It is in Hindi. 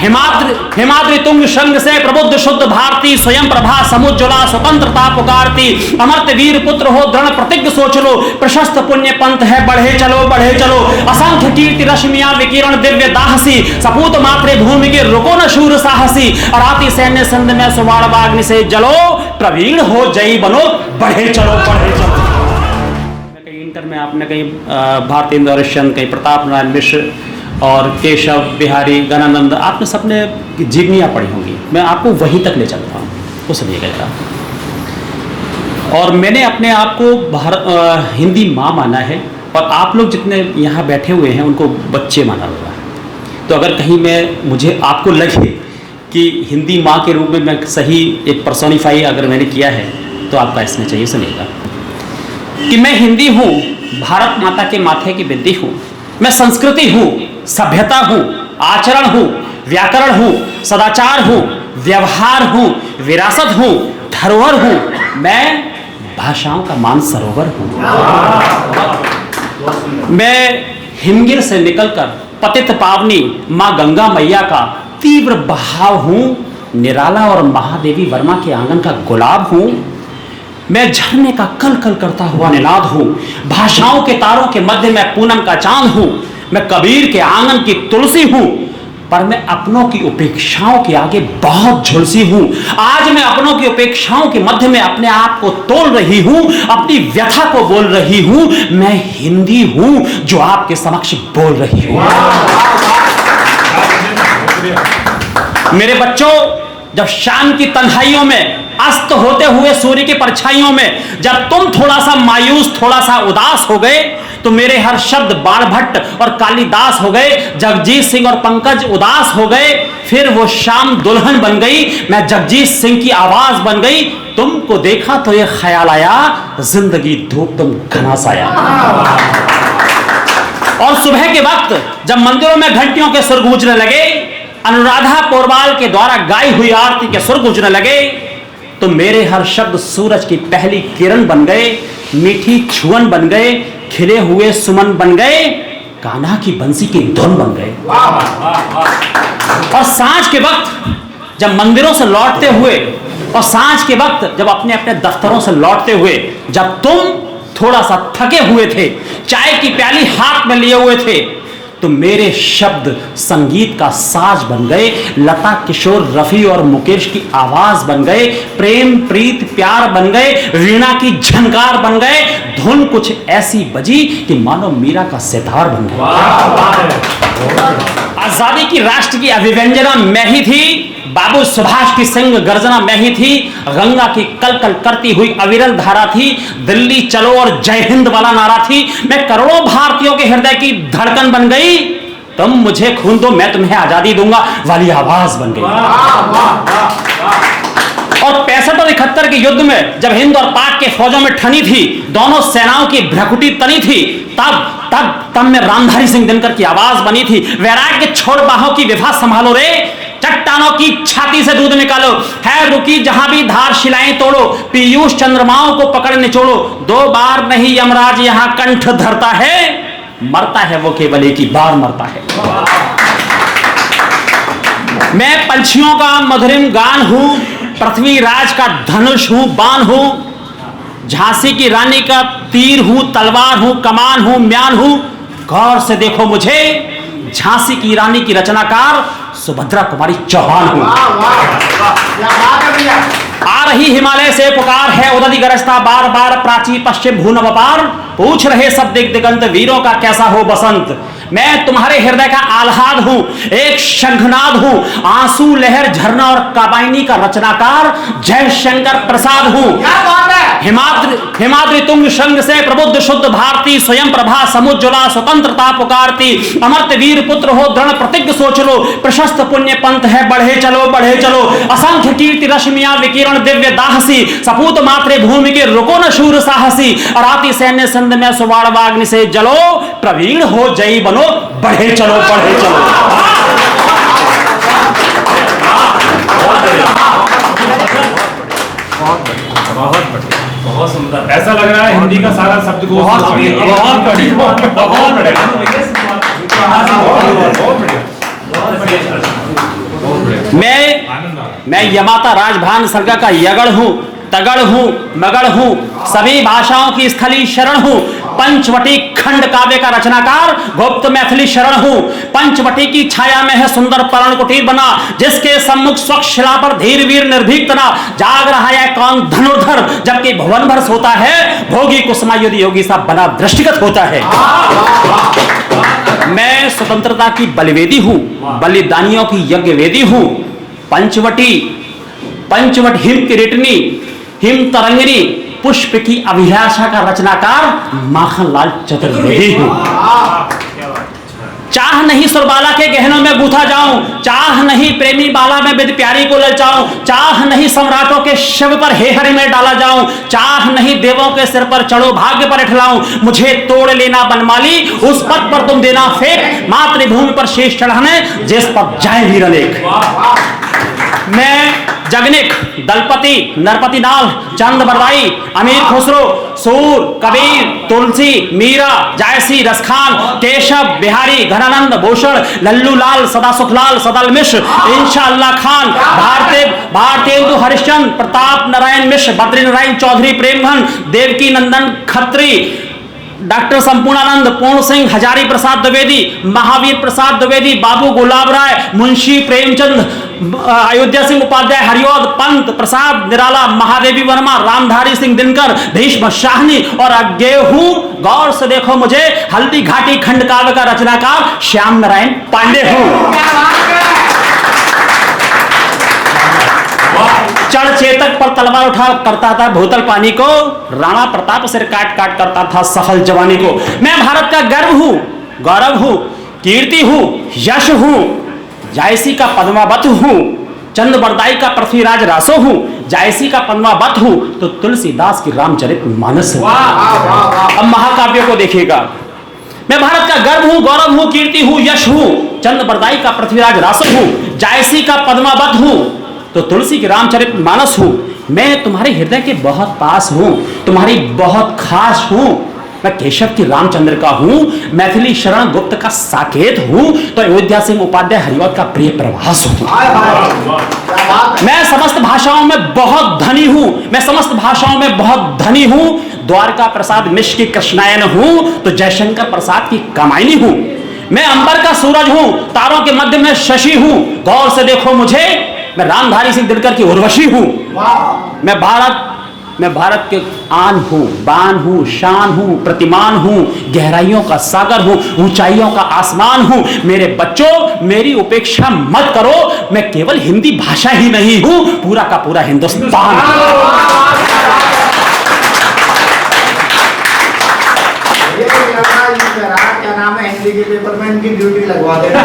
हिमाद्रि तुंग शृंग से प्रबुद्ध शुद्ध भारती, स्वयं प्रभा समुज्ज्वला स्वतंत्रता पुकारती। अमर्त वीर पुत्र हो दृढ़ प्रतिज्ञ सोच लो, प्रशस्त पुण्य पंथ है बढ़े चलो बढ़े चलो। असंख्य कीर्ति रश्मियां विकिरण दिव्य दाहसी, सपूत मात्रे भूमि के रुको न शूर साहसी। अराती सैन्य संध में सुवाड़ बाग्नि से जलो, प्रवीण हो जयी बनो बढ़े चलो बढ़े चलो। कहीं इंटर में आपने कहीं भारतेंदु हरिश्चंद्र, कहीं प्रताप नारायण मिश्र और केशव बिहारी गणानंद, आपने सबने जीवनियाँ पढ़ी होंगी। मैं आपको वहीं तक ले चलता हूँ, उस लिए कहता। और मैंने अपने आप को हिंदी माँ माना है, और आप लोग जितने यहाँ बैठे हुए हैं उनको बच्चे माना हुआ है। तो अगर कहीं मुझे आपको लगे कि हिंदी माँ के रूप में मैं सही एक पर्सोनिफाई अगर मैंने किया है, तो आपका इसमें चाहिए सुनिएगा कि मैं हिंदी हूँ, भारत माता के माथे की बिंदी हूँ। मैं संस्कृति हूँ, सभ्यता हूँ, आचरण हूँ, व्याकरण हूँ, सदाचार हूँ, व्यवहार हूँ, विरासत हूँ, धरोहर हूँ। मैं भाषाओं का मानसरोवर हूँ। मैं हिमगिर से निकलकर पतित पावनी माँ गंगा मैया का तीव्र बहाव हूँ। निराला और महादेवी वर्मा के आंगन का गुलाब हूँ। मैं झरने का कल कल करता हुआ निनाद हूँ। भाषाओं के तारों के मध्य मैं पूनम का चांद हूँ। मैं कबीर के आंगन की तुलसी हूँ, पर मैं अपनों की उपेक्षाओं के आगे बहुत झुलसी हूँ। आज मैं अपनों की उपेक्षाओं के मध्य में अपने आप को तोल रही हूँ, अपनी व्यथा को बोल रही हूँ। मैं हिंदी हूँ जो आपके समक्ष बोल रही हूँ। मेरे बच्चों, जब शाम की तन्हाइयों में, अस्त होते हुए सूर्य की परछाइयों में, जब तुम थोड़ा सा मायूस, थोड़ा सा उदास हो गए, तो मेरे हर शब्द बाणभट्ट और कालिदास हो गए, जगजीत सिंह और पंकज उदास हो गए। फिर वो शाम दुल्हन बन गई, मैं जगजीत सिंह की आवाज बन गई। तुमको देखा तो ये ख्याल आया, जिंदगी धूप तुम घना साया। और सुबह के वक्त जब मंदिरों में घंटियों के सुर गूंजने लगे, अनुराधा पोरवाल के द्वारा गाई हुई आरती के सुर गूंजने लगे, तो मेरे हर शब्द सूरज की पहली किरण बन गए, मीठी छुअन बन गए, खिले हुए सुमन बन गए, कान्हा की बंसी की धुन बन गए। और सांझ के वक्त जब मंदिरों से लौटते हुए, और सांझ के वक्त जब अपने अपने दफ्तरों से लौटते हुए, जब तुम थोड़ा सा थके हुए थे, चाय की प्याली हाथ में लिए हुए थे, तो मेरे शब्द संगीत का साज बन गए। लता किशोर, रफी और मुकेश की आवाज बन गए। प्रेम प्रीत प्यार बन गए, वीणा की झनकार बन गए। धुन कुछ ऐसी बजी कि मानो मीरा का सितार बन गया। आजादी की राष्ट्र की अभिव्यंजना मैं ही थी, बाबू सुभाष की सिंह गर्जना मैं ही थी, गंगा की कल कल करती हुई अविरल धारा थी, दिल्ली चलो और जय हिंद वाला नारा थी। मैं करोड़ों भारतीयों के हृदय की धड़कन बन गई। तुम मुझे खून दो मैं तुम्हें आजादी दूंगा वाली आवाज बन गई। और 65 और 71 के युद्ध में जब हिंद और पाक के फौजों में ठनी थी, दोनों सेनाओं की भ्रकुटी तनी थी, तब में रामधारी सिंह दिनकर की आवाज बनी थी। वैराग्य छोड़ बाहों की विभा संभालो रे, चट्टानों की छाती से दूध निकालो, है रुकी जहां भी धार शिलाएं तोड़ो, पीयूष चंद्रमाओं को पकड़ निचोड़ो। 2 बार नहीं यमराज यहां कंठ धरता है, मरता है वो केवल एक ही बार मरता है। मैं पंछियों का मधुरिम गान हूं, पृथ्वीराज का धनुष हूं, बाण हूं, झांसी की रानी का तीर हूं, तलवार हूं, कमान हूं, म्यान हूं। गौर से देखो मुझे, झांसी की रानी की रचनाकार सुभद्रा कुमारी चौहान हूं। आ रही हिमालय से पुकार है, उदधि गरजता बार बार प्राची पश्चिम भूनव अपार। पूछ रहे सब दिग दिगंत वीरों का कैसा हो बसंत। मैं तुम्हारे हृदय का आह्लाद हूं, एक शंखनाद हूं, आंसू लहर झरना और काबाइनी का रचनाकार जय शंकर प्रसाद हूं। हिमाद्रि तुंग शृंग से प्रबुद्ध शुद्ध भारती, स्वयं प्रभा समुज्ज्वला स्वतंत्रता पुकारती। अमर्त वीर पुत्र हो दृढ़ प्रतिज्ञ सोच लो, प्रशस्त पुण्य पंथ है बढ़े चलो बढ़े चलो। असंख्य कीर्ति रश्मियां विकिरण दिव्य दाहसी, सपूत मात्रे भूमि के रुको न शूर साहसी। अराती सैन्य संध में सुवाड़ बाग्नि से जलो, प्रवीण हो जयी बनो बढ़े चलो बढ़े चलो। बहुत बढ़िया, बहुत सुंदर। ऐसा लग रहा है हिंदी का सारा शब्दकोश बहुत बढ़िया, बहुत बढ़िया, बहुत बढ़िया। मैं यमाता राजभान सर्गा का यगड़ हूँ, तगड़ हूँ, मगड़ हूँ, सभी भाषाओं की स्थली शरण हूँ। पंचवटी खंड काव्य का रचनाकार गुप्त मैथिली शरण हूँ। पंचवटी की छाया में है सुंदर पर्ण कुटीर बना, जिसके सम्मुख स्वच्छ शिला पर धीर वीर निर्भीक तना। जाग रहा है कौन धनुर्धर, जबकि भुवन भर सोता है भोगी कुसुमायुध योगी सा बना दृष्टिगत होता है। मैं स्वतंत्रता की बलिवेदी हूँ, बलिदानियों की यज्ञ वेदी हूँ। पंचवट हिम किरीटनी, हिम तरंगिनी, पुष्प की अभिलाषा का रचनाकार माखनलाल चतुर्वेदी हूँ। चाह नहीं सुरबाला के गहनों में गूथा जाऊं, चाह नहीं प्रेमी बाला में बिद प्यारी को ललचाऊं, चाह नहीं सम्राटों के शव पर हेहरी में डाला जाऊं, चाह नहीं देवों के सिर पर चढ़ो भाग्य पर इठलाऊं। मुझे तोड़ लेना बनमाली, उस पद पर तुम देना फेंक, मातृभूमि पर शेष चढ़ाने जिस पर जाए वीर अनेक। मैं जगनिक, दलपति, नरपति नाल, चंद बरदाई, अमीर खुसरो, सूर, कबीर, तुलसी, मीरा, जायसी, रसखान, केशव, बिहारी, घनानंद, भूषण, लल्लू लाल, सदा सुखलाल, सदल मिश्र, इंशाअल्लाह खान, भारतेंदु हरिश्चंद्र, प्रताप नारायण मिश्र, बद्री नारायण चौधरी, प्रेमघन, देवकी नंदन खत्री, डॉक्टर संपूर्णानंद, पूर्ण सिंह, हजारी प्रसाद द्विवेदी, महावीर प्रसाद द्विवेदी, बाबू गुलाब राय, मुंशी प्रेमचंद, अयोध्या सिंह उपाध्याय, हरिओद पंत प्रसाद निराला, महादेवी वर्मा, रामधारी सिंह दिनकर, भीष्म शाहनी और अज्ञेय हूं, गौर से देखो मुझे, हल्दी घाटी खंड काव्य का रचनाकार श्याम नारायण पांडे हूं। चढ़ चेतक पर तलवार उठा करता था भूतल पानी को, राणा प्रताप सिर काट काट करता था सफल जवानी को। मैं भारत का गर्व हूं, गौरव हूं, कीर्ति हूं, यश हूं, जायसी का पद्मावत हूं, चंद बरदाई का पृथ्वीराज रासो हूं, जायसी का पद्मावत हूं तो तुलसीदास की रामचरित मानस हूं। अब महाकाव्यों को देखिएगा। मैं भारत का गर्व हूं, गौरव हूं, कीर्ति हूं, यश हूं, चंद बरदाई का पृथ्वीराज रासो हूं, जायसी का पद्मावत हूं तो तुलसी की रामचरित मानस हूं। मैं तुम्हारे हृदय के बहुत पास हूं, तुम्हारी बहुत खास हूं। मैं केशव की रामचंद्र का हूं, मैथिली शरण गुप्त का साकेत हूं तो अयोध्या सिंह उपाध्याय हरिओद का प्रिय प्रवास हूं। मैं समस्त भाषाओं में बहुत धनी हूं, मैं समस्त भाषाओं में बहुत धनी हूं। द्वारका प्रसाद मिश्र की कृष्णायन हूं तो जयशंकर प्रसाद की कामायनी हूं। मैं अंबर का सूरज हूं, तारों के मध्य में शशि हूं। गौर से देखो मुझे, मैं रामधारी सिंह दिनकर की उर्वशी हूं। मैं भारत के आन हूं, बान हूं, शान हूं, प्रतिमान हूं, गहराइयों का सागर हूं, ऊंचाइयों का आसमान हूं। मेरे बच्चों मेरी उपेक्षा मत करो, मैं केवल हिंदी भाषा ही नहीं हूं, पूरा का पूरा हिंदुस्तान। क्या नाम है, हिंदी के पेपर में इनकी ड्यूटी लगवा देना।